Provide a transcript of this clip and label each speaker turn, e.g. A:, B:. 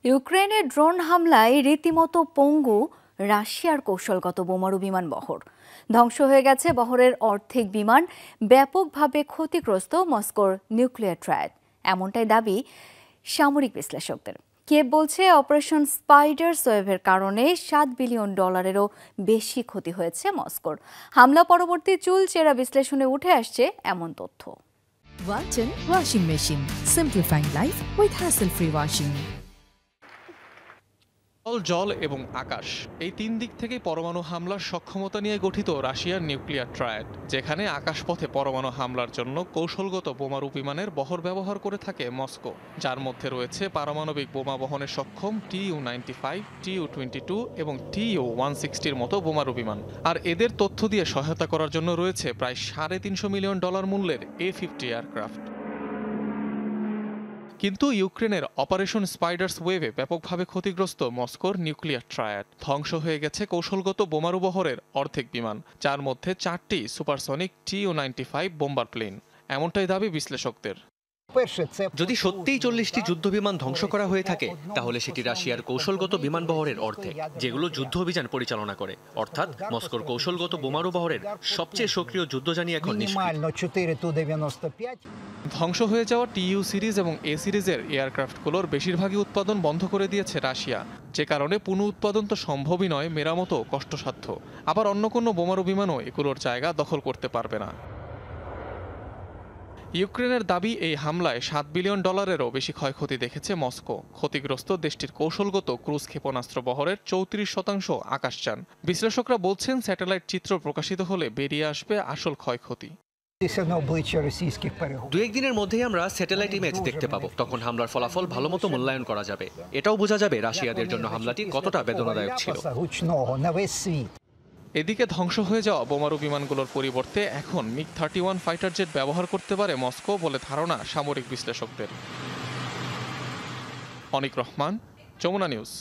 A: ইউক্রেনের ড্রোন হামলায় রীতিমতো পঙ্গু রাশিয়ার কৌশলগত বোমারু বিমান বহর। ধ্বংস হয়ে গেছে বহরের অর্ধেক বিমান, ব্যাপকভাবে ক্ষতিগ্রস্ত মস্কোর নিউক্লিয়ার ট্রায়াড, এমনটাই দাবি সামরিক বিশ্লেষকদের। কিয়েভ বলছে অপারেশন স্পাইডার ওয়েভের কারণে $7 বিলিয়ন বেশি ক্ষতি হয়েছে মস্কোর। হামলা পরবর্তী চুলচেরা বিশ্লেষণে উঠে আসছে এমন তথ্য।
B: Walton washing machine, simplifying life with hassle-free washing.
C: জল এবং আকাশ, এই তিন দিক থেকে পরমাণু হামলার সক্ষমতা নিয়ে গঠিত রাশিয়ার নিউক্লিয়ার ট্রায়াড, যেখানে আকাশপথে পরমাণু হামলার জন্য কৌশলগত বোমারু বিমানের বহর ব্যবহার করে থাকে মস্কো, যার মধ্যে রয়েছে পারমাণবিক বোমা বহনে সক্ষম TU-95, TU-22 এবং TU-160 মতো বোমারু বিমান। আর এদের তথ্য দিয়ে সহায়তা করার জন্য রয়েছে প্রায় $350 মিলিয়ন মূল্যের A-50 এয়ারক্রাফট। কিন্তু ইউক্রেনের অপারেশন স্পাইডার্স ওয়েভে ব্যাপকভাবে ক্ষতিগ্রস্ত মস্কোর নিউক্লিয়ার ট্রায়াড। ধ্বংস হয়ে গেছে কৌশলগত বোমারু বহরের অর্ধেক বিমান, যার মধ্যে 4টি সুপারসনিক TU-95 বোম্বার প্লেন, এমনটাই দাবি বিশ্লেষকদের।
D: যদি সত্যিই 40টি যুদ্ধবিমান ধ্বংস করা হয়ে থাকে, তাহলে সেটি রাশিয়ার কৌশলগত বিমান বহরের অর্ধেক, যেগুলো যুদ্ধ অভিযান পরিচালনা করে। অর্থাৎ মস্কোর কৌশলগত বোমারু বহরের সবচেয়ে সক্রিয় যুদ্ধজানি এখন নিষ্ক্রিয়।
C: ধ্বংস হয়ে যাওয়া TU সিরিজ এবং A সিরিজের এয়ারক্রাফটগুলোর বেশিরভাগই উৎপাদন বন্ধ করে দিয়েছে রাশিয়া, যে কারণে পুনঃ উৎপাদন তো সম্ভবই নয়, মেরামতও কষ্টসাধ্য। আবার অন্য কোনো বোমারু বিমানও এগুলোর জায়গা দখল করতে পারবে না। ইউক্রেনের দাবি, এই হামলায় $7 বিলিয়ন বেশি ক্ষয়ক্ষতি দেখেছে মস্কো। ক্ষতিগ্রস্ত দেশটির কৌশলগত ক্রুজ ক্ষেপণাস্ত্র বহরের 34% আকাশযান। বিশ্লেষকরা বলছেন, স্যাটেলাইট চিত্র প্রকাশিত হলে বেরিয়ে আসবে আসল ক্ষয়ক্ষতি।
D: 2-1 দিনের মধ্যেই আমরা স্যাটেলাইট ইমেজ দেখতে পাবো। তখন হামলার ফলাফল ভালোমতো মূল্যায়ন করা যাবে। এটাও বোঝা যাবে রাশিয়াদের জন্য হামলাটি কতটা বেদনাদায়ক ছিল।
C: এদিকে ধ্বংস হয়ে যাওয়া বোমারু বিমানগুলোর পরিবর্তে এখন MiG-31 ফাইটার জেট ব্যবহার করতে পারে মস্কো বলে ধারণা সামরিক বিশ্লেষকদের। অনিক রহমান, যমুনা নিউজ।